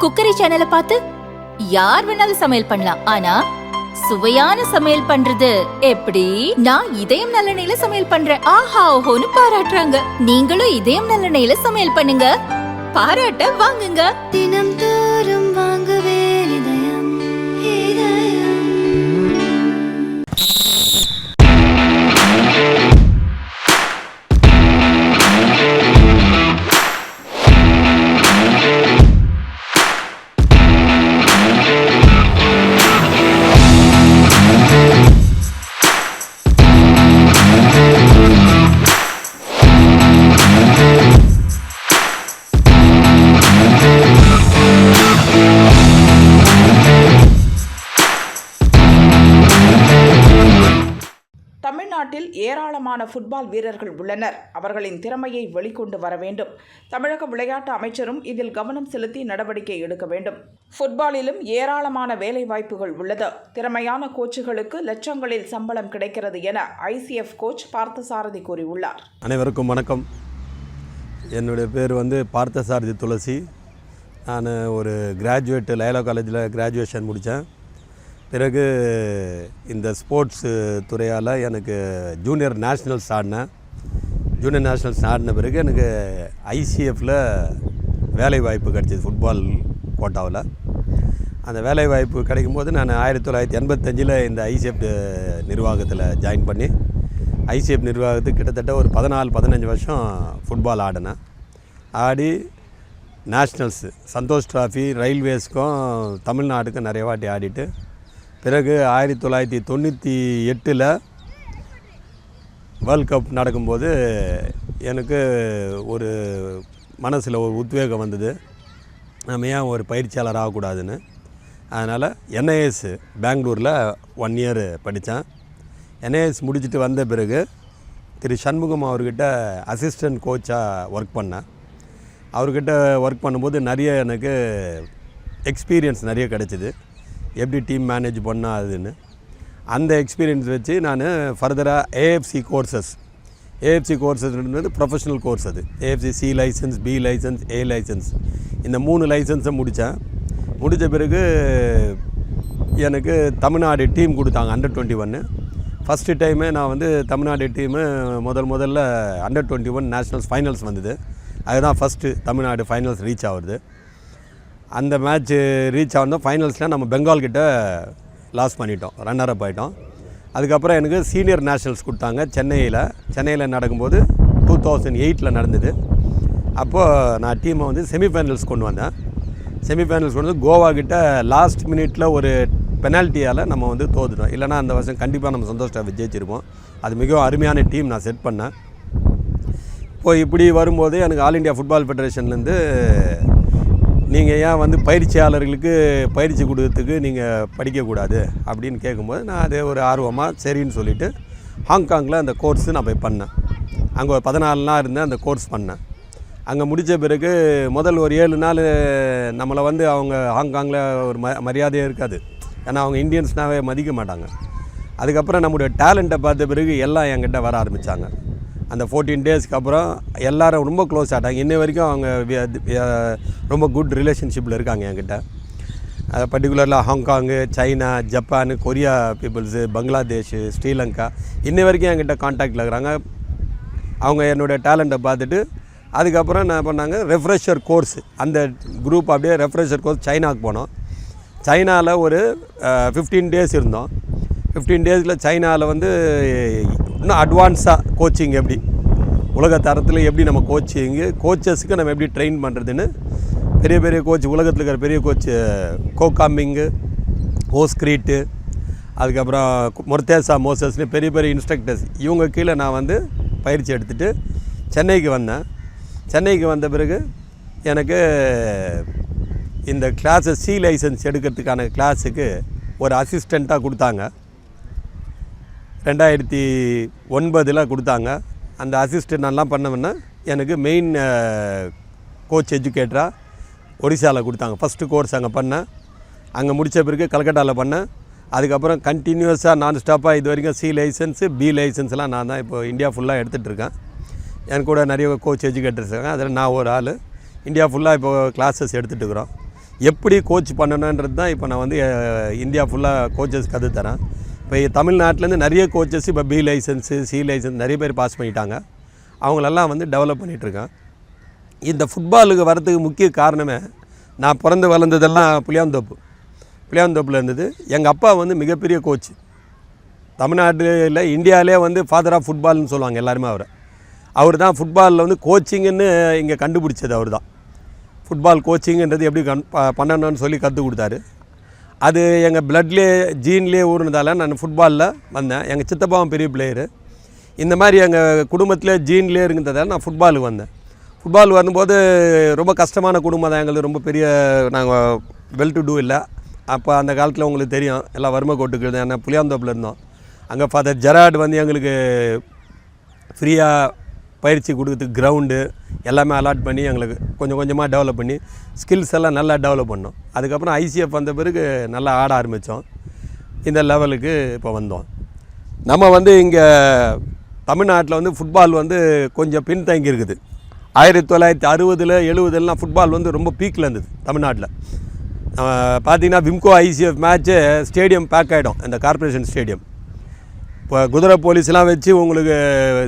Cookery சேனலை பார்த்து யார் வேணாலும் சமையல் பண்ணலாம். ஆனா சுவையான சமையல் பண்றது எப்படி? நான் இதயம் நல்லெண்ணெயில சமையல் பண்றேன். ஆஹா ஓஹோன்னு பாராட்டுறாங்க. நீங்களும் இதயம் நல்லெண்ணெயில சமையல் பண்ணுங்க, பாராட்ட வாங்குங்க. தினம் தோறும் வாங்குவே இதயம் இதயம். தமிழ்நாட்டில் ஏராளமான ஃபுட்பால் வீரர்கள் உள்ளனர். அவர்களின் திறமையை வெளிக்கொண்டு வர வேண்டும். தமிழக விளையாட்டு அமைச்சரும் இதில் கவனம் செலுத்தி நடவடிக்கை எடுக்க வேண்டும். ஃபுட்பாலிலும் ஏராளமான வேலை வாய்ப்புகள் உள்ளது. திறமையான கோச்சுகளுக்கு லட்சங்களில் சம்பளம் கிடைக்கிறது என ஐசிஎஃப் கோச் பார்த்தசாரதி கூறியுள்ளார். அனைவருக்கும் வணக்கம். என்னுடைய பேர் பார்த்தசாரதி துளசி. நான் ஒரு கிராஜுவேட் லயோலா காலேஜில் கிராஜுவேஷன் முடித்தேன். பிறகு இந்த ஸ்போர்ட்ஸு துறையால் எனக்கு ஜூனியர் நேஷ்னல்ஸ் ஆடினேன். ஜூனியர் நேஷ்னல்ஸ் ஆடின பிறகு எனக்கு ஐசிஎஃப்பில் வேலைவாய்ப்பு கிடச்சிது ஃபுட்பால் கோட்டாவில். அந்த வேலைவாய்ப்பு கிடைக்கும்போது நான் 1985 இந்த ஐசிஎஃப் நிர்வாகத்தில் ஜாயின் பண்ணி ஐசிஎஃப் நிர்வாகத்துக்கு கிட்டத்தட்ட ஒரு 14-15 வருஷம் ஃபுட்பால் ஆடினேன். ஆடி நேஷ்னல்ஸு சந்தோஷ் ட்ராஃபி ரயில்வேஸ்க்கும் தமிழ்நாட்டுக்கும் நிறைய வாட்டி ஆடிட்டு பிறகு 1998 வேர்ல்ட் கப் நடக்கும்போது எனக்கு ஒரு மனசில் ஒரு உத்வேகம் வந்தது, நம்ம ஏன் ஒரு பயிற்சியாளர் ஆகக்கூடாதுன்னு. அதனால் என்ஐஎஸ் பெங்களூரில் 1 இயர் படித்தேன். என்ஐஎஸ் முடிச்சுட்டு வந்த பிறகு திரு சண்முகம் அவர்கிட்ட அசிஸ்டன்ட் கோச்சாக ஒர்க் பண்ணேன். அவர்கிட்ட ஒர்க் பண்ணும்போது நிறைய எனக்கு எக்ஸ்பீரியன்ஸ் நிறைய கிடச்சிது, எப்படி டீம் மேனேஜ் பண்ணால் அதுன்னு. அந்த எக்ஸ்பீரியன்ஸ் வச்சு நான் ஃபர்தராக ஏஎஃப்சி கோர்சஸ்ன்றது ப்ரொஃபஷனல் கோர்ஸ். அது AFC C licence, B licence, A licence, இந்த 3 லைசன்ஸை முடித்தேன். முடித்த பிறகு எனக்கு தமிழ்நாடு டீம் கொடுத்தாங்க அண்டர் 21. ஃபஸ்ட்டு டைமே நான் தமிழ்நாடு டீமு முதல்ல அண்டர் 21 நேஷ்னல்ஸ் ஃபைனல்ஸ் வந்தது. அதுதான் ஃபஸ்ட்டு தமிழ்நாடு ஃபைனல்ஸ் ரீச் ஆகுது. அந்த மேட்ச்சு ரீச் ஆனதும் ஃபைனல்ஸில் நம்ம பெங்கால்கிட்ட லாஸ் பண்ணிட்டோம், ரன்னர் அப் ஆகிட்டோம். அதுக்கப்புறம் எனக்கு சீனியர் நேஷ்னல்ஸ் கொடுத்தாங்க சென்னையில் நடக்கும்போது 2008 நடந்தது. அப்போது நான் டீமை செமிஃபைனல்ஸ் கொண்டு வந்தேன். செமிஃபைனல்ஸ் கொண்டு வந்து கோவாக்கிட்ட லாஸ்ட் மினிட்டில் ஒரு பெனால்ட்டியால் நம்ம தோத்துட்டோம். இல்லைனா அந்த வருஷம் கண்டிப்பாக நம்ம சந்தோஷ் ட்ராஃபி ஜெயிச்சிருப்போம். அது மிகவும் அருமையான டீம் நான் செட் பண்ணேன். இப்போது இப்படி வரும்போது எனக்கு ஆல் இண்டியா ஃபுட்பால் ஃபெடரேஷன்லேருந்து நீங்கள் ஏன் பயிற்சியாளர்களுக்கு பயிற்சி கொடுக்கறதுக்கு நீங்கள் படிக்கக்கூடாது அப்படின்னு கேட்கும்போது நான் அதே ஒரு ஆர்வமாக சரின்னு சொல்லிவிட்டு ஹாங்காங்கில் அந்த கோர்ஸு நான் போய் பண்ணேன். அங்கே ஒரு 14 நாள் இருந்தேன், அந்த கோர்ஸ் பண்ணேன். அங்கே முடித்த பிறகு முதல் ஒரு 7 நாள் நம்மளை அவங்க ஹாங்காங்கில் ஒரு மரியாதையே இருக்காது, ஏன்னா அவங்க இந்தியன்ஸ்னாவே மதிக்க மாட்டாங்க. அதுக்கப்புறம் நம்முடைய டேலண்ட்டை பார்த்த பிறகு எல்லாம் என்கிட்ட வர ஆரம்பித்தாங்க. அந்த 14 டேஸ்க்கு அப்புறம் எல்லோரும் ரொம்ப க்ளோஸ் ஆகிட்டாங்க. இன்ன வரைக்கும் அவங்க ரொம்ப குட் ரிலேஷன்ஷிப்பில் இருக்காங்க என்கிட்ட. பர்டிகுலரில் Hong Kong, China, Japan, Korea peoples, Bangladesh, Sri Lanka இன்ன வரைக்கும் என்கிட்ட கான்டாக்டில் இருக்கிறாங்க. அவங்க என்னுடைய டேலண்ட்டை பார்த்துட்டு அதுக்கப்புறம் என்ன பண்ணாங்க, ரெஃப்ரெஷர் கோர்ஸ், அந்த குரூப் அப்படியே ரெஃப்ரெஷர் கோர்ஸ் சைனாவுக்கு போனோம். சைனாவில் ஒரு 15 டேஸ் இருந்தோம். 15 டேஸில் சைனாவில் இன்னும் அட்வான்ஸாக கோச்சிங் எப்படி உலக தரத்தில் எப்படி நம்ம கோச்சஸுக்கு நம்ம எப்படி ட்ரெயின் பண்ணுறதுன்னு பெரிய கோச், உலகத்தில் இருக்கிற பெரிய கோச் கோகாமிங்கு, ஹோஸ்கிரீட்டு, அதுக்கப்புறம் மொர்தேசா மோசஸ்னு பெரிய இன்ஸ்ட்ரக்டர்ஸ், இவங்க கீழே நான் பயிற்சி எடுத்துகிட்டு சென்னைக்கு வந்தேன். சென்னைக்கு வந்த பிறகு எனக்கு இந்த கிளாஸை சி லைசன்ஸ் எடுக்கிறதுக்கான கிளாஸுக்கு ஒரு அசிஸ்டண்ட்டாக கொடுத்தாங்க. 2009 கொடுத்தாங்க. அந்த அசிஸ்டன்ட் நல்லா பண்ணோம்னா எனக்கு மெயின் கோச் எஜுகேட்டராக ஒடிசாவில் கொடுத்தாங்க. ஃபஸ்ட்டு கோர்ஸ் அங்கே பண்ணேன். அங்கே முடித்த பிறகு கல்கட்டாவில் பண்ணேன். அதுக்கப்புறம் கண்டினியூஸாக நான் ஸ்டாப்பாக இது வரைக்கும் சி லைசன்ஸு, பி லைசன்ஸ்லாம் நான் தான் இப்போ இந்தியா ஃபுல்லாக எடுத்துகிட்ருக்கேன். எனக்கு கூட நிறைய கோச் எஜுகேட்டர்ஸ் இருக்காங்க. அதில் நான் ஒரு ஆள். இந்தியா ஃபுல்லாக இப்போ கிளாஸஸ் எடுத்துகிட்டு இருக்கிறோம். எப்படி கோச் பண்ணணுன்றது தான் இப்போ நான் வந்து இந்தியா ஃபுல்லாக கோச்சஸ் கற்றுத்தரேன். இப்போ தமிழ்நாட்டிலேருந்து நிறைய கோச்சஸ் இப்போ பி லைசன்ஸு சி லைசன்ஸ் நிறைய பேர் பாஸ் பண்ணிட்டாங்க. அவங்களெல்லாம் வந்து டெவலப் பண்ணிகிட்ருக்கேன். இந்த ஃபுட்பாலுக்கு வரதுக்கு முக்கிய காரணமே நான் பிறந்து வளர்ந்ததெல்லாம் புளியாந்தோப்பில் இருந்தது. எங்கள் அப்பா வந்து மிகப்பெரிய கோச். தமிழ்நாட்டில் இந்தியாவிலே வந்து ஃபாதர் ஆஃப் ஃபுட்பால்னு சொல்லுவாங்க எல்லாருமே அவர் தான் ஃபுட்பாலில் வந்து கோச்சிங்குன்னு இங்கே கண்டுபிடிச்சது அவர் தான். ஃபுட்பால் கோச்சிங்கிறது எப்படி பண்ணணும்னு சொல்லி கற்றுக் கொடுத்தாரு. அது எங்கள் பிளட்லேயே ஜீன்லேயே ஊறினதால் நான் ஃபுட்பாலில் வந்தேன். எங்கள் சித்தப்பாவும் பெரிய பிளேயரு. இந்த மாதிரி எங்கள் குடும்பத்தில் ஜீன்லேயே இருந்ததால் நான் ஃபுட்பாலுக்கு வந்தேன். ஃபுட்பால் வரும்போது ரொம்ப கஷ்டமான குடும்பம் தான் எங்களுக்கு. ரொம்ப பெரிய நாங்கள் வெல் டு டூ இல்லை. அப்போ அந்த காலத்தில் உங்களுக்கு தெரியும் எல்லாம் வறுமை கோட்டுக்கு ஏன்னா புளியாந்தோப்பில் இருந்தோம். அங்கே ஃபாதர் ஜெராட் வந்து எங்களுக்கு ஃப்ரீயாக பயிற்சி கொடுக்குறதுக்கு கிரவுண்டு எல்லாமே அலாட் பண்ணி எங்களுக்கு கொஞ்சம் கொஞ்சமாக டெவலப் பண்ணி ஸ்கில்ஸ் எல்லாம் நல்லா டெவலப் பண்ணோம். அதுக்கப்புறம் ஐசிஎஃப் வந்த பிறகு நல்லா ஆட ஆரம்பித்தோம். இந்த லெவலுக்கு இப்போ வந்தோம். நம்ம வந்து இங்கே தமிழ்நாட்டில் வந்து ஃபுட்பால் வந்து கொஞ்சம் பின்தங்கி இருக்குது. 1960 70 ஃபுட்பால் வந்து ரொம்ப பீக்கில் இருந்தது தமிழ்நாட்டில். பார்த்திங்கன்னா Wimco ICF match stadium pack ஆகிடும். இந்த கார்ப்பரேஷன் ஸ்டேடியம் இப்போ குதிரை போலீஸ்லாம் வச்சு உங்களுக்கு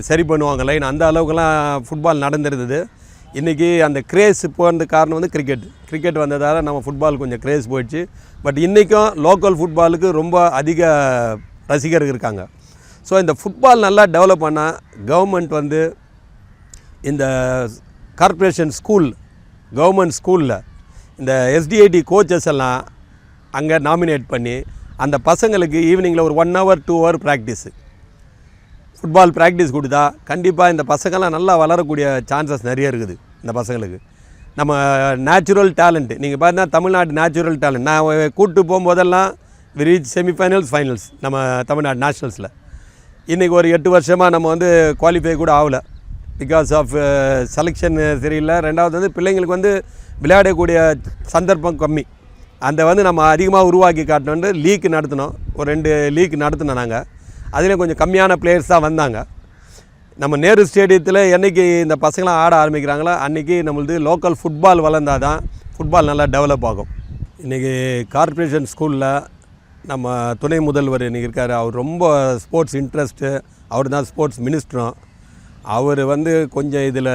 சரி பண்ணுவாங்க லைன். அந்த அளவுக்குலாம் ஃபுட்பால் நடந்திருந்தது. இன்றைக்கி அந்த க்ரேஸ் போகிறது காரணம் வந்து கிரிக்கெட் வந்ததால் நம்ம ஃபுட்பால் கொஞ்சம் க்ரேஸ் போயிடுச்சு. பட் இன்றைக்கும் லோக்கல் ஃபுட்பாலுக்கு ரொம்ப அதிக ரசிகர்கள் இருக்காங்க. ஸோ இந்த ஃபுட்பால் நல்லா டெவலப் பண்ணால் கவர்மெண்ட் வந்து இந்த கார்ப்பரேஷன் ஸ்கூல் கவர்மெண்ட் ஸ்கூலில் இந்த எஸ்டிஐடி கோச்சஸ் எல்லாம் அங்கே நாமினேட் பண்ணி அந்த பசங்களுக்கு ஈவினிங்கில் ஒரு 1 hour 2 hour practice football practice கொடுத்தா கண்டிப்பாக இந்த பசங்கள்லாம் நல்லா வளரக்கூடிய சான்சஸ் நிறைய இருக்குது. இந்த பசங்களுக்கு நம்ம நேச்சுரல் டேலண்ட்டு நீங்கள் பார்த்தீங்கன்னா தமிழ்நாடு நேச்சுரல் டேலண்ட் நான் கூப்பிட்டு போகும்போதெல்லாம் ரீச் செமிஃபைனல்ஸ் ஃபைனல்ஸ் நம்ம தமிழ்நாடு நேஷ்னல்ஸில். இன்றைக்கி ஒரு 8 வருஷமாக நம்ம வந்து குவாலிஃபை கூட ஆகலை. பிகாஸ் ஆஃப் செலெக்ஷன் சரியில்லை. ரெண்டாவது வந்து பிள்ளைங்களுக்கு வந்து விளையாடக்கூடிய சந்தர்ப்பம் கம்மி. அந்த வந்து நம்ம அதிகமாக உருவாக்கி காட்டணுன்னு லீக் நடத்தினோம். ஒரு 2 லீக் நடத்தினோம் நாங்கள். அதில் கொஞ்சம் கம்மியான பிளேயர்ஸ் தான் வந்தாங்க. நம்ம நேரு ஸ்டேடியத்தில் என்றைக்கு இந்த பசங்களாம் ஆட ஆரம்பிக்கிறாங்களோ அன்றைக்கி நம்மளது லோக்கல் ஃபுட்பால் வளர்ந்தால் தான் ஃபுட்பால் நல்லா டெவலப் ஆகும். இன்றைக்கி கார்ப்பரேஷன் ஸ்கூலில் நம்ம துணை முதல்வர் இன்றைக்கி இருக்கார். அவர் ரொம்ப ஸ்போர்ட்ஸ் இன்ட்ரெஸ்ட்டு. அவர் தான் ஸ்போர்ட்ஸ் மினிஸ்டரும். அவர் வந்து கொஞ்சம் இதில்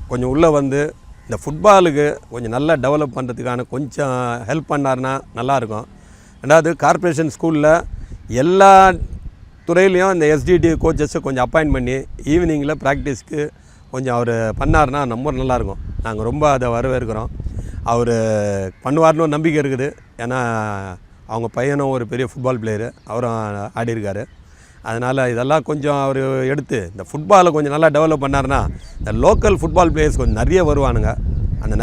கொஞ்சம் உள்ளே வந்து இந்த ஃபுட்பாலுக்கு கொஞ்சம் நல்லா டெவலப் பண்ணுறதுக்கான கொஞ்சம் ஹெல்ப் பண்ணார்னா நல்லாயிருக்கும். ரெண்டாவது கார்ப்பரேஷன் ஸ்கூலில் எல்லா துறையிலையும் இந்த எஸ்டிடி கோச்சஸை கொஞ்சம் அப்பாயின்ட் பண்ணி ஈவினிங்கில் ப்ராக்டிஸ்க்கு கொஞ்சம் அவர் பண்ணார்னா ரொம்ப நல்லாயிருக்கும். நாங்கள் ரொம்ப அதை வரவேற்கிறோம். அவர் பண்ணுவார்னு ஒரு நம்பிக்கை இருக்குது. ஏன்னா அவங்க பையனும் ஒரு பெரிய ஃபுட்பால் பிளேயரு, அவரும் ஆடியிருக்காரு. அதனால் இதெல்லாம் கொஞ்சம் அவர் எடுத்து இந்த ஃபுட்பாலை கொஞ்சம் நல்லா டெவலப் பண்ணார்னா இந்த லோக்கல் ஃபுட்பால் பிளேயர்ஸ் கொஞ்சம் நிறைய வருவானுங்க. அந்த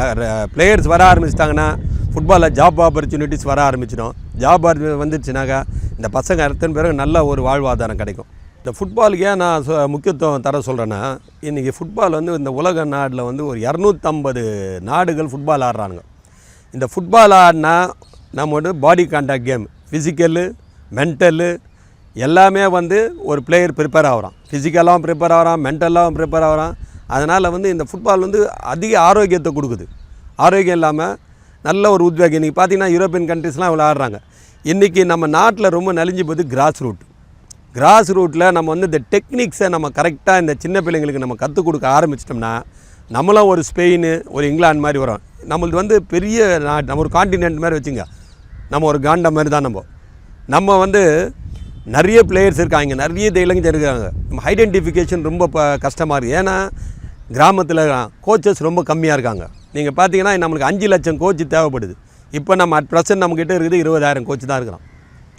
பிளேயர்ஸ் வர ஆரம்பிச்சிட்டாங்கன்னா ஃபுட்பாலில் ஜாப் ஆப்பர்ச்சுனிட்டிஸ் வர ஆரம்பிச்சிடும். ஜாப் வந்துடுச்சுனாக்கா இந்த பசங்க அத்தனை பேருக்கு நல்ல ஒரு வாழ்வாதாரம் கிடைக்கும். இந்த ஃபுட்பாலுக்கு ஏன் நான் முக்கியத்துவம் தர சொல்கிறேன்னா, இன்றைக்கி ஃபுட்பால் வந்து இந்த உலக நாட்டில் வந்து ஒரு 250 நாடுகள் ஃபுட்பால் ஆடுறானுங்க. இந்த ஃபுட்பால் ஆடினா நம்மளோட பாடி கான்டாக்ட் கேம், ஃபிசிக்கலு மென்டலு எல்லாமே வந்து ஒரு பிளேயர் ப்ரிப்பேர் ஆகிறான். ஃபிசிக்கலாகவும் ப்ரிப்பேர் ஆகிறான், மென்டலாகவும் ப்ரிப்பேர் ஆகிறான். அதனால் வந்து இந்த ஃபுட்பால் வந்து அதிக ஆரோக்கியத்தை கொடுக்குது. ஆரோக்கியம் இல்லாமல் நல்ல ஒரு உத்வேகம். இன்றைக்கி பார்த்திங்கன்னா யூரோப்பியன் கண்ட்ரிஸ்லாம் இவ்வளோ ஆடுறாங்க. இன்றைக்கி நம்ம நாட்டில் ரொம்ப நலிஞ்சு போகுது கிராஸ் ரூட்டில் நம்ம வந்து இந்த டெக்னிக்ஸை நம்ம கரெக்டாக இந்த சின்ன பிள்ளைங்களுக்கு நம்ம கற்றுக் கொடுக்க ஆரம்பிச்சிட்டோம்னா நம்மளாம் ஒரு ஸ்பெயின் ஒரு இங்கிலாந்து மாதிரி வரும். நம்மளுக்கு வந்து பெரிய நாடு, நம்ம ஒரு காண்டினென்ட் மாதிரி வச்சுங்க. நம்ம ஒரு காண்ட மாதிரி தான் நம்ம வந்து நிறைய பிளேயர்ஸ் இருக்காங்க, நிறைய இளைஞர் இருக்காங்க. நம்ம ஐடென்டிஃபிகேஷன் ரொம்ப கஷ்டமாக இருக்குது. ஏன்னா கிராமத்தில் கோச்சஸ் ரொம்ப கம்மியாக இருக்காங்க. நீங்கள் பார்த்தீங்கன்னா நம்மளுக்கு 5 லட்சம் கோச்சு தேவைப்படுது. இப்போ நம்ம அட் ப்ரெசன்ட் நம்மக்கிட்ட இருக்குது 20,000 கோச்சு தான் இருக்கிறோம்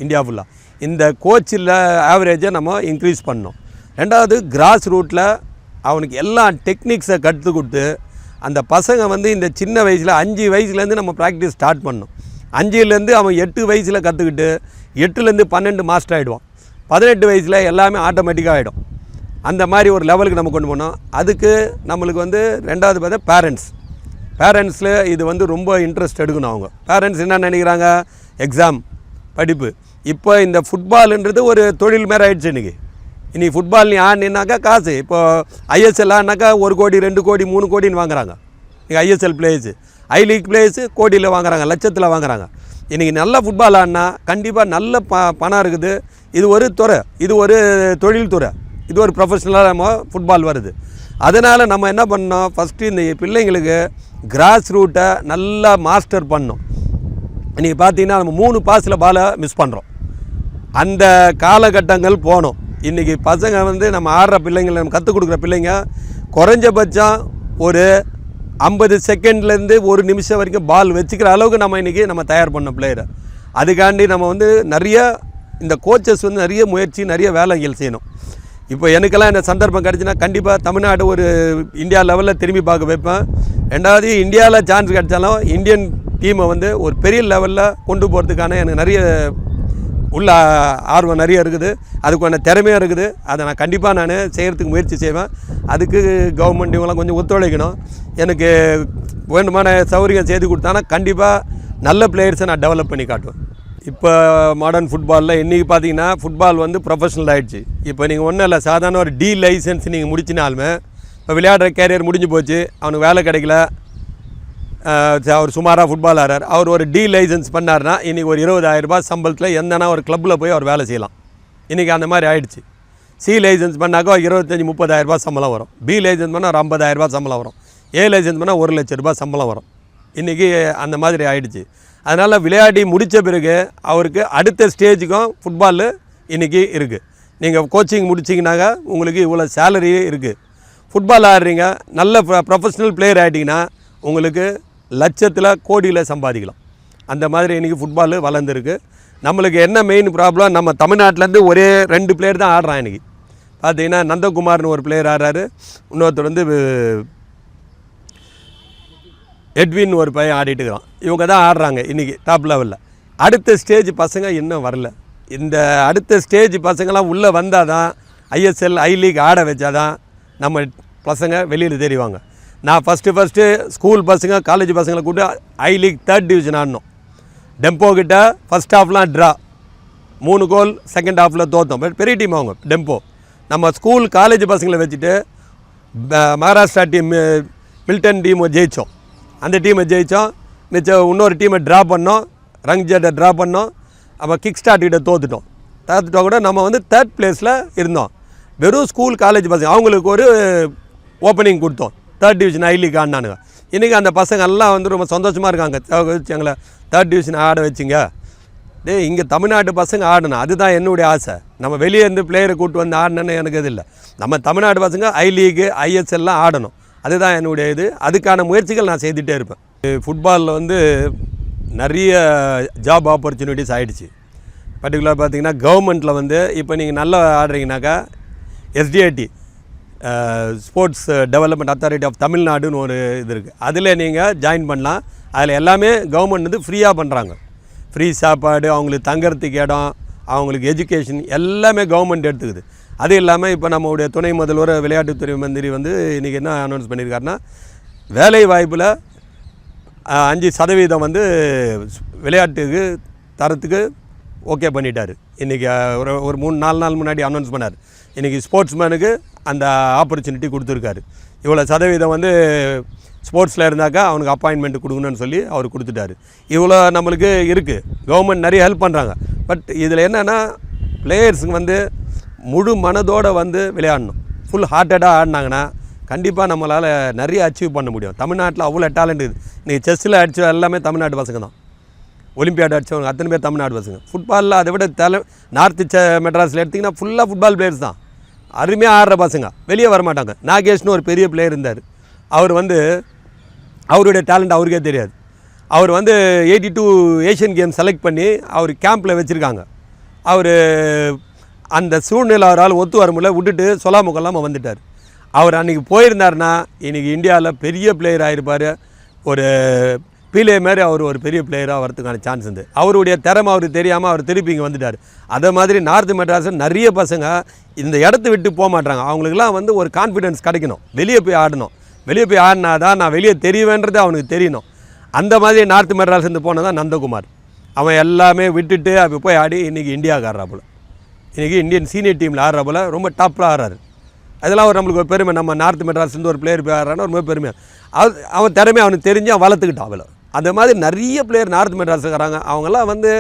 இந்தியா ஃபுல்லாக. இந்த கோச்சில் ஆவரேஜை நம்ம இன்க்ரீஸ் பண்ணோம். ரெண்டாவது கிராஸ் ரூட்டில் அவனுக்கு எல்லா டெக்னிக்ஸை கற்றுக் கொடுத்து அந்த பசங்க வந்து இந்த சின்ன வயசில் 5 வயசுலேருந்து நம்ம ப்ராக்டிஸ் ஸ்டார்ட் பண்ணோம். 5லேருந்து அவன் 8 வயசில் கற்றுக்கிட்டு 8லேருந்து 12 மாஸ்டர் ஆகிடுவான். 18 வயசில் எல்லாமே ஆட்டோமேட்டிக்காக ஆகிடும். அந்த மாதிரி ஒரு லெவலுக்கு நம்ம கொண்டு போனோம். அதுக்கு நம்மளுக்கு வந்து ரெண்டாவது பார்த்தா பேரண்ட்ஸில் இது வந்து ரொம்ப இன்ட்ரெஸ்ட் எடுக்கணும். அவங்க பேரண்ட்ஸ் என்ன நினைக்கிறாங்க, எக்ஸாம் படிப்பு. இப்போ இந்த ஃபுட்பாலுன்றது ஒரு தொழில் மாரி ஆகிடுச்சு. இன்றைக்கி ஃபுட்பால் நீ ஆடினாக்கா காசு. இப்போது ஐஎஸ்எல் ஆனாக்கா 1 கோடி 2 கோடி 3 கோடின்னு வாங்குறாங்க. இன்றைக்கி ISL players I league players கோடியில் வாங்குறாங்க, லட்சத்தில் வாங்குறாங்க. இன்றைக்கி நல்ல ஃபுட்பால் ஆடினா கண்டிப்பாக நல்ல பணம் இருக்குது. இது ஒரு துறை, இது ஒரு தொழில்துறை, இது ஒரு ப்ரொஃபஷ்னலாக நம்ம ஃபுட்பால் வருது. அதனால் நம்ம என்ன பண்ணோம், ஃபஸ்ட்டு இந்த பிள்ளைங்களுக்கு கிராஸ் ரூட்டை நல்லா மாஸ்டர் பண்ணோம். இன்றைக்கி பார்த்தீங்கன்னா நம்ம 3 பாஸில் பாலை மிஸ் பண்ணுறோம். அந்த காலகட்டங்கள் போனோம். இன்றைக்கி பசங்க வந்து நம்ம ஆடுற பிள்ளைங்களை நம்ம கற்றுக் கொடுக்குற பிள்ளைங்க குறைஞ்சபட்சம் ஒரு 50 செகண்ட்லேருந்து 1 நிமிஷம் வரைக்கும் பால் வச்சுக்கிற அளவுக்கு நம்ம இன்றைக்கி நம்ம தயார் பண்ணோம் பிளேயரை. அதுக்காண்டி நம்ம வந்து நிறைய இந்த கோச்சஸ் வந்து நிறைய முயற்சி, நிறைய வேலைகள் செய்யணும். இப்போ எனக்கெல்லாம் இந்த சந்தர்ப்பம் கிடச்சின்னா கண்டிப்பாக தமிழ்நாடு ஒரு இந்தியா லெவலில் திரும்பி பார்க்க வைப்பேன். ரெண்டாவது இந்தியாவில் சான்ஸ் கிடைச்சாலும் இந்தியன் டீமை வந்து ஒரு பெரிய லெவலில் கொண்டு போகிறதுக்கான எனக்கு நிறைய உள்ள ஆர்வம் நிறைய இருக்குது, அதுக்கான திறமையாக இருக்குது. அதை நான் கண்டிப்பாக நான் செய்கிறதுக்கு முயற்சி செய்வேன். அதுக்கு கவர்மெண்ட் இவங்களாம் கொஞ்சம் ஒத்துழைக்கணும். எனக்கு வேண்டுமான சௌகரியம் செய்து கொடுத்தானா கண்டிப்பாக நல்ல பிளேயர்ஸை நான் டெவலப் பண்ணி காட்டுவேன். இப்போ மாடர்ன் ஃபுட்பாலில் இன்றைக்கி பார்த்தீங்கன்னா ஃபுட்பால் வந்து ப்ரொஃபஷனல் ஆகிடுச்சு. இப்போ நீங்கள் ஒன்றும் இல்லை, சாதாரண ஒரு டி லைசன்ஸ் நீங்கள் முடிச்சினாலுமே இப்போ விளையாடுற கேரியர் முடிஞ்சு போச்சு, அவனுக்கு வேலை கிடைக்கல, அவர் சுமாராக ஃபுட்பால் ஆடுறார், அவர் ஒரு டி லைசன்ஸ் பண்ணார்னா இன்றைக்கி ஒரு 20,000 ரூபாய் சம்பளத்தில் எந்தனா ஒரு கிளப்பில் போய் அவர் வேலை செய்யலாம். இன்றைக்கி அந்த மாதிரி ஆகிடுச்சு. சி லைசன்ஸ் பண்ணாக்கா 25-30,000 ரூபாய் சம்பளம் வரும். பி லைசன்ஸ் பண்ணால் ஒரு 50,000 ரூபாய் சம்பளம் வரும். ஏ லைசன்ஸ் பண்ணால் 1,00,000 ரூபாய் சம்பளம் வரும். இன்றைக்கி அந்த மாதிரி ஆகிடுச்சு. அதனால் விளையாடி முடித்த பிறகு அவருக்கு அடுத்த ஸ்டேஜுக்கும் ஃபுட்பாலு இன்றைக்கி இருக்குது. நீங்கள் கோச்சிங் முடிச்சிங்கனாக்கா உங்களுக்கு இவ்வளோ சேலரி இருக்குது. ஃபுட்பால் ஆடுறீங்க, நல்ல ப்ரொஃபஷ்னல் பிளேயர் ஆகிட்டிங்கன்னா உங்களுக்கு லட்சத்தில் கோடியில் சம்பாதிக்கலாம். அந்த மாதிரி இன்றைக்கி ஃபுட்பால் வளர்ந்துருக்கு. நம்மளுக்கு என்ன மெயின் ப்ராப்ளம், நம்ம தமிழ்நாட்டிலேருந்து ஒரே 2 பிளேயர் தான் ஆடுறான். இன்றைக்கி பார்த்தீங்கன்னா நந்தகுமார்னு ஒரு பிளேயர் ஆடுறாரு, இன்னொருத்தர் வந்து எட்வின் ஒரு பையன் ஆடிட்டு இருக்கிறான். இவங்க தான் ஆடுறாங்க இன்றைக்கி டாப் லெவலில். அடுத்த ஸ்டேஜ் பசங்க இன்னும் வரல. இந்த அடுத்த ஸ்டேஜ் பசங்களாம் உள்ளே வந்தால் தான் ஐஎஸ்எல் ஐ லீக் ஆட வச்சா தான் நம்ம பசங்க வெளியில் தெரிவாங்க. நான் ஃபஸ்ட்டு ஸ்கூல் பசங்க காலேஜ் பசங்களை கூப்பிட்டு ஐ லீக் 3rd டிவிஷன் ஆடணும். டெம்போ கிட்ட ஃபஸ்ட் ஹாஃப்லாம் ட்ரா, 3 கோல், செகண்ட் ஹாஃபில் தோற்றோம். பட் பெரிய டீம் அவங்க டெம்போ. நம்ம ஸ்கூல் காலேஜ் பசங்களை வச்சுட்டு மகாராஷ்டிரா டீம் மில்டன் டீமை ஜெயித்தோம். அந்த டீமை ஜெயித்தோம். மிச்சம் இன்னொரு டீமை ட்ரா பண்ணோம், ரங்ஜெட்டை ட்ரா பண்ணோம். அப்போ கிக் ஸ்டார்ட் கிட்ட தோற்றுட்டோம் கூட நம்ம வந்து 3rd பிளேஸில் இருந்தோம். வெறும் ஸ்கூல் காலேஜ் பசங்க அவங்களுக்கு ஒரு ஓப்பனிங் கொடுத்தோம். 3rd டிவிஷன் ஐ லீக் ஆடினானுங்க. இன்றைக்கி அந்த பசங்க எல்லாம் வந்து ரொம்ப சந்தோஷமாக இருக்காங்க. எங்களை 3rd டிவிஷன் ஆட வச்சிங்க. இங்கே தமிழ்நாட்டு பசங்க ஆடணும், அதுதான் என்னுடைய ஆசை. நம்ம வெளியே இருந்து பிளேயரை கூப்பிட்டு வந்து ஆடணுன்னு எனக்கு இது இல்லை. நம்ம தமிழ்நாட்டு பசங்க ஐ லீகு ஐஎஸ்எல்லாம் ஆடணும், அதுதான் என்னுடைய இது. அதுக்கான முயற்சிகள் நான் செய்துகிட்டே இருப்பேன். ஃபுட்பாலில் வந்து நிறைய ஜாப் ஆப்பர்ச்சுனிட்டிஸ் ஆகிடுச்சு. பர்டிகுலராக பார்த்திங்கன்னா கவர்மெண்ட்டில் வந்து இப்போ நீங்கள் நல்லா ஆடுறீங்கனாக்கா SDAT sports development authority of தமிழ்நாடுன்னு ஒரு இது இருக்குது. அதில் நீங்கள் ஜாயின் பண்ணலாம். அதில் எல்லாமே கவர்மெண்ட் வந்து ஃப்ரீயாக பண்ணுறாங்க. ஃப்ரீ சாப்பாடு, அவங்களுக்கு தங்கறதுக்கு இடம், அவங்களுக்கு எஜுகேஷன் எல்லாமே கவர்மெண்ட் எடுத்துக்குது. அது இல்லாமல் இப்போ நம்மளுடைய துணை முதல்வர் விளையாட்டுத்துறை மந்திரி வந்து இன்றைக்கி என்ன அனௌன்ஸ் பண்ணியிருக்காருன்னா, வேலை வாய்ப்பில் 5% வந்து விளையாட்டுக்கு தரத்துக்கு ஓகே பண்ணிட்டார். இன்றைக்கி ஒரு 3-4 நாள் முன்னாடி அனௌன்ஸ் பண்ணார். இன்றைக்கி ஸ்போர்ட்ஸ்மேனுக்கு அந்த ஆப்பர்ச்சுனிட்டி கொடுத்துருக்காரு. இவ்வளோ சதவீதம் வந்து ஸ்போர்ட்ஸில் இருந்தாக்கா அவனுக்கு அப்பாயின்மெண்ட் கொடுக்கணும்னு சொல்லி அவர் கொடுத்துட்டாரு. இவ்வளோ நம்மளுக்கு இருக்குது. கவர்மெண்ட் நிறைய ஹெல்ப் பண்ணுறாங்க. பட் இதில் என்னென்னா பிளேயர்ஸுங்க வந்து முழு மனதோடு வந்து விளையாடணும். ஃபுல் ஹார்ட்டடாக ஆடினாங்கன்னா கண்டிப்பாக நம்மளால் நிறைய அச்சீவ் பண்ண முடியும். தமிழ்நாட்டில் அவ்வளோ டேலண்ட் இருக்குது. இன்றைக்கி செஸ்ஸில் அடித்த எல்லாமே தமிழ்நாட்டு பசங்க தான். ஒலிம்பியாட் அடித்தவங்க அத்தனை பேர் தமிழ்நாடு பசங்க. ஃபுட்பாலில் அதை விட நார்த்து மெட்ராஸில் எடுத்திங்கன்னா ஃபுல்லாக ஃபுட்பால் பிளேயர்ஸ் தான். அருமையாக ஆடுற பசங்க வெளியே வரமாட்டாங்க. நாகேஷ்னு ஒரு பெரிய பிளேயர் இருந்தார். அவர் வந்து அவருடைய டேலண்ட் அவருக்கே தெரியாது. அவர் வந்து 82 ஏஷியன் கேம் செலக்ட் பண்ணி அவர் கேம்பில் வச்சுருக்காங்க. அவர் அந்த சூழ்நிலை அவரால் ஒத்து வர முடியல, விட்டுட்டு சொல்லாமல் வந்துட்டார். அவர் அன்றைக்கி போயிருந்தார்னா இன்றைக்கி இந்தியாவில் பெரிய பிளேயர் ஆகிருப்பார். ஒரு பீலே மாதிரி அவர் ஒரு பெரிய பிளேயராக வரதுக்கான சான்ஸ் இருந்து. அவருடைய திறமை அவருக்கு தெரியாமல் அவர் திருப்பி இங்கே வந்துட்டார். அதே மாதிரி நார்த்து மெட்ராஸில் நிறைய பசங்க இந்த இடத்த விட்டு போக மாட்டாங்க. அவங்களுக்குலாம் வந்து ஒரு கான்ஃபிடென்ஸ் கிடைக்கணும், வெளியே போய் ஆடணும். வெளியே போய் ஆடினா தான் நான் வெளியே தெரிவேன்றது அவனுக்கு தெரியணும். அந்த மாதிரி நார்த்து மெட்ராஸ்லேருந்து போனது தான் நந்தகுமார். அவன் எல்லாமே விட்டுட்டு அப்போ போய் ஆடி இன்றைக்கி இந்தியாவுக்கு ஆடுறாப்புல, இன்றைக்கி இந்தியன் சீனியர் டீமில் ஆடுறாப்புல ரொம்ப டாப்பில் ஆடுறாரு. அதெல்லாம் ஒரு நம்மளுக்கு ஒரு பெருமை. நம்ம நார்த்து மெட்ராஸ்லேருந்து ஒரு பிளேயர் போய் ஆடுறான்னா ரொம்ப பெருமை. அவன் திறமையை அவனுக்கு தெரிஞ்சு அவன் வளர்த்துக்கிட்டான் அவளை. அந்த மாதிரி நிறைய பிளேயர் நார்த் மெட்ராஸுக்காராங்க, அவங்கெல்லாம் வந்து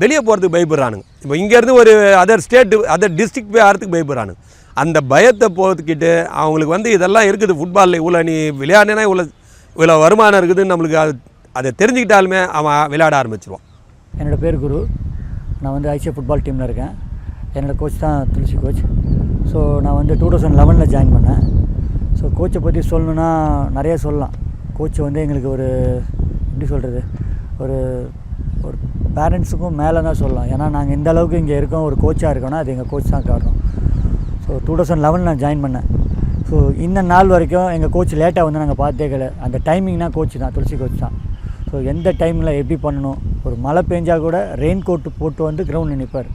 வெளியே போகிறதுக்கு பயப்படுறானுங்க. இப்போ இங்கேருந்து ஒரு அதர் ஸ்டேட்டு அதர் டிஸ்ட்ரிக்ட் போய் ஆகிறதுக்கு பயப்படுறானுங்க. அந்த பயத்தை போத்துக்கிட்டு அவங்களுக்கு வந்து இதெல்லாம் இருக்குது ஃபுட்பாலில், இவ்வளோ நீ விளையாடினா இவ்வளோ வருமானம் இருக்குதுன்னு நம்மளுக்கு அதை தெரிஞ்சுக்கிட்டாலுமே அவன் விளையாட ஆரம்பிச்சிருவான். என்னோடய பேர் குரு. நான் வந்து ஐசிஎஃப் ஃபுட்பால் டீமில் இருக்கேன். என்னோடய கோச் தான் துளசி கோச். ஸோ நான் வந்து 2011 ஜாயின் பண்ணேன். ஸோ கோச்சை பற்றி சொல்லணுன்னா நிறைய சொல்லலாம். கோச் வந்து எங்களுக்கு ஒரு எப்படி சொல்கிறது, ஒரு ஒரு பேரண்ட்ஸுக்கும் மேலே தான் சொல்லலாம். ஏன்னா நாங்கள் இந்த அளவுக்கு இங்கே இருக்கோம், ஒரு கோச்சாக இருக்கோன்னா அது எங்கள் கோச் தான் காரணம். ஸோ 2011 நான் ஜாயின் பண்ணேன். ஸோ இந்த நாள் வரைக்கும் எங்கள் கோச் லேட்டாக வந்து நாங்கள் பார்த்தே கிடையாது. அந்த டைமிங்னா கோச் தான், துளசி கோச் தான். ஸோ எந்த டைமில் எப்படி பண்ணணும், ஒரு மழை பெஞ்சால் கூட ரெயின் கோட்டு போட்டு வந்து கிரவுண்டில் நிற்பார்.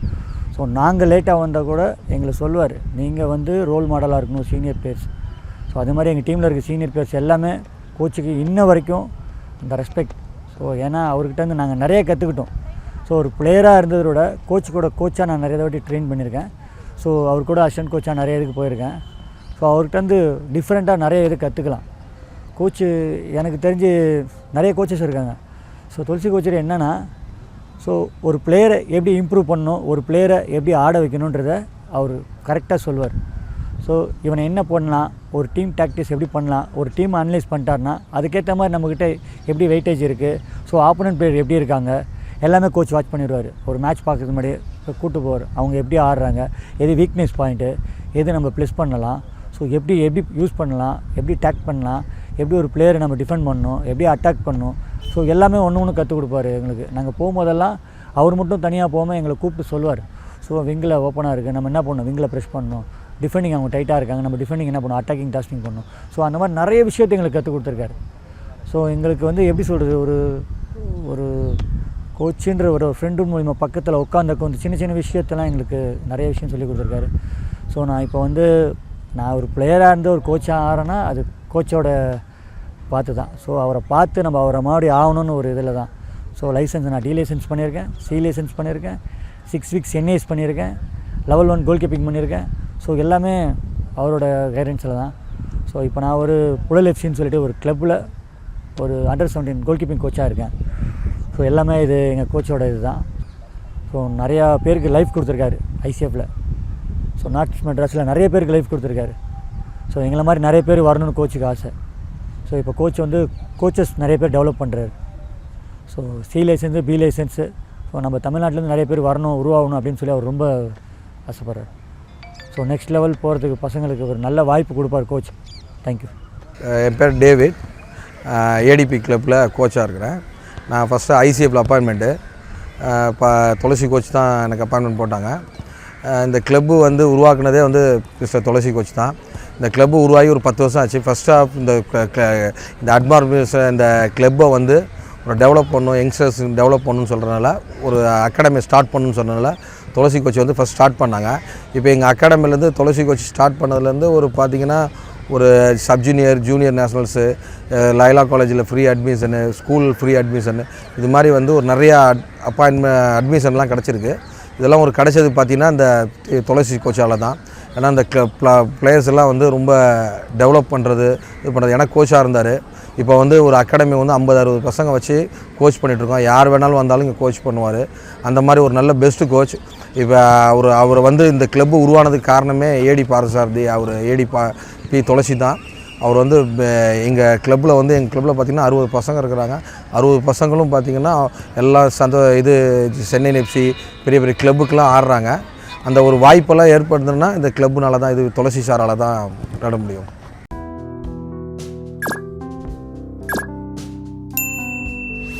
ஸோ நாங்கள் லேட்டாக வந்தால் கூட எங்களை சொல்லுவார், நீங்கள் வந்து ரோல் மாடலாக இருக்கணும் சீனியர் பிளேயர்ஸ். ஸோ அதே மாதிரி எங்கள் டீமில் இருக்க சீனியர் பிளேயர்ஸ் எல்லாமே கோச்சுக்கு இன்ன வரைக்கும் அந்த ரெஸ்பெக்ட். ஸோ ஏன்னா அவர்கிட்டருந்து நாங்கள் நிறைய கற்றுக்கிட்டோம். ஸோ ஒரு பிளேயராக இருந்ததோட கோச்சாக நான் நிறைய வாட்டி ட்ரெயின் பண்ணியிருக்கேன். ஸோ அவர் கூட அசிஸ்டன்ட் கோச்சாக நிறைய இதுக்கு போயிருக்கேன். ஸோ அவர்கிட்டருந்து டிஃப்ரெண்ட்டாக நிறைய இது கற்றுக்கலாம். கோச்சு எனக்கு தெரிஞ்சு நிறைய கோச்சஸ் இருக்காங்க. ஸோ துளசி கோச்சர் என்னென்னா, ஸோ ஒரு பிளேயரை எப்படி இம்ப்ரூவ் பண்ணணும், ஒரு பிளேயரை எப்படி ஆட வைக்கணுன்றத அவர் கரெக்டாக சொல்வார். ஸோ இவனை என்ன பண்ணலாம், ஒரு டீம் டாக்டிக்ஸ் எப்படி பண்ணலாம், ஒரு டீம் அனலைஸ் பண்ணிட்டாருன்னா அதுக்கேற்ற மாதிரி நம்மக்கிட்ட எப்படி வெயிட்டேஜ் இருக்குது, ஸோ ஆப்போனன்ட் பிளேயர் எப்படி இருக்காங்க எல்லாமே கோச் வாட்ச் பண்ணிடுவார். ஒரு மேட்ச் பார்க்குறது முன்னாடி கூப்பிட்டு போவார், அவங்க எப்படி ஆடுறாங்க, எது வீக்னஸ் பாயிண்ட்டு, எது நம்ம ப்ளஸ் பண்ணலாம், ஸோ எப்படி யூஸ் பண்ணலாம், எப்படி டேக் பண்ணலாம், எப்படி ஒரு பிளேயரை நம்ம டிஃபெண்ட் பண்ணணும், எப்படி அட்டாக் பண்ணணும். ஸோ எல்லாமே ஒன்று கற்றுக் கொடுப்பாரு எங்களுக்கு. நாங்கள் போகும்போதெல்லாம் அவர் மட்டும் தனியாக போகாமல் எங்களை கூப்பிட்டு சொல்லுவார். ஸோ விங்கில் ஓப்பனாக இருக்குது, நம்ம என்ன பண்ணணும், விங்கில் ப்ரெஸ் பண்ணணும், டிஃபெண்டிங் அவங்க டைட்டாக இருக்காங்க, நம்ம டிஃபெண்டிங் என்ன பண்ணணும், அட்டாக்கிங் டாஸ்டிங் பண்ணணும். ஸோ அந்த மாதிரி நிறைய விஷயத்தை எங்களுக்கு கற்றுக் கொடுத்துருக்காரு. ஸோ எங்களுக்கு வந்து எப்படி சொல்கிறது, ஒரு கோச்சுன்ற ஒரு ஃப்ரெண்டு மூலிமா பக்கத்தில் உட்காந்துக்க வந்து சின்ன சின்ன விஷயத்தெல்லாம் எங்களுக்கு நிறைய விஷயம் சொல்லி கொடுத்துருக்காரு. ஸோ நான் இப்போ வந்து நான் ஒரு பிளேயராக இருந்து ஒரு கோச்சாக ஆகிறேன்னா அது கோச்சோட பார்த்து தான். ஸோ அவரை பார்த்து நம்ம அவரை மாதிரி ஆகணும்னு ஒரு இதில் தான். ஸோ லைசன்ஸ் நான் டி லைசன்ஸ் பண்ணியிருக்கேன், சி லைசன்ஸ் பண்ணியிருக்கேன், 6 weeks NAS பண்ணியிருக்கேன், level 1 கோல் கீப்பிங் பண்ணியிருக்கேன். ஸோ எல்லாமே அவரோட கைடன்ஸில் தான். ஸோ இப்போ நான் ஒரு புழல் எஃப்சின்னு சொல்லிட்டு ஒரு கிளப்பில் ஒரு அண்டர் 17 கோல் கீப்பிங் கோச்சாக இருக்கேன். ஸோ எல்லாமே இது எங்கள் கோச்சோட இது தான். ஸோ நிறையா பேருக்கு லைஃப் கொடுத்துருக்காரு ஐசிஎஃப்பில். ஸோ நார்த் மெட்ராஸில் நிறைய பேருக்கு லைஃப் கொடுத்துருக்காரு. ஸோ எங்களை மாதிரி நிறைய பேர் வரணும்னு கோச்சுக்கு ஆசை. ஸோ இப்போ கோச் வந்து கோச்சஸ் நிறைய பேர் டெவலப் பண்ணுறாரு. So C licence, B licence, so நம்ம தமிழ்நாட்டிலேருந்து நிறைய பேர் வரணும், உருவாகணும் அப்படின்னு சொல்லி அவர் ரொம்ப ஆசைப்படுறார். ஸோ நெக்ஸ்ட் லெவல் போகிறதுக்கு பசங்களுக்கு ஒரு நல்ல வாய்ப்பு கொடுப்பார் கோச். தேங்க்யூ. என் பேர் டேவிட், ஏடிபி கிளப்பில் கோச்சாக இருக்கிறேன். நான் ஃபஸ்ட்டு ஐசிஎஃப்பில் அப்பாயின்மெண்ட்டு, இப்போ துளசி கோச் தான் எனக்கு அப்பாயின்மெண்ட் போட்டாங்க. இந்த கிளப்பு வந்து உருவாக்குனதே வந்து மிஸ்டர் துளசி கோச் தான். இந்த கிளப்பு உருவாகி ஒரு 10 வருஷம் ஆச்சு. ஃபஸ்ட் ஆஃப் இந்த அட்மார்பிஷன் இந்த கிளப்பை வந்து ஒரு டெவலப் பண்ணணும், யங்ஸ்டர்ஸ் டெவலப் பண்ணணும்னு சொல்கிறனால, ஒரு அகாடமி ஸ்டார்ட் பண்ணணும்னு சொன்னனால துளசி கோச் வந்து ஃபஸ்ட் ஸ்டார்ட் பண்ணாங்க. இப்போ எங்கள் அகாடமிலேருந்து துளசி கோச் ஸ்டார்ட் பண்ணதுலேருந்து ஒரு பார்த்திங்கன்னா ஒரு சப்ஜூனியர், ஜூனியர் நேஷ்னல்ஸு, லைலா காலேஜில் free admission, school free admission, இது மாதிரி வந்து ஒரு நிறையா அட்மிஷன்லாம் கிடச்சிருக்கு. இதெல்லாம் ஒரு கிடைச்சது பார்த்திங்கன்னா இந்த துளசி கோச்சால் தான். ஏன்னா அந்த பிளேயர்ஸ் எல்லாம் வந்து ரொம்ப டெவலப் பண்ணுறது, இது பண்ணுறது. எனக்கு கோச்சாக இருந்தார். இப்போ வந்து ஒரு அகாடமி வந்து 50-60 பசங்க வச்சு கோச் பண்ணிகிட்ருக்கோம். யார் வேணாலும் வந்தாலும் இங்கே கோச் பண்ணுவார். அந்த மாதிரி ஒரு நல்ல பெஸ்ட்டு கோச். இப்போ அவர் வந்து இந்த கிளப்பு உருவானதுக்கு காரணமே ஏடி பாரசாரதி, அவர் ஏடி பி துளசி தான். அவர் வந்து எங்கள் கிளப்பில் வந்து எங்கள் கிளப்பில் பார்த்திங்கன்னா 60 பசங்க இருக்கிறாங்க. 60 பசங்களும் பார்த்திங்கன்னா எல்லாம் சென்னை எஃப்சி பெரிய பெரிய கிளப்புக்கெலாம் ஆடுறாங்க. அந்த ஒரு வாய்ப்பெல்லாம் ஏற்படுதுன்னா இந்த கிளப்புனால தான், இது துளசி சாரால் தான் நட முடியும்.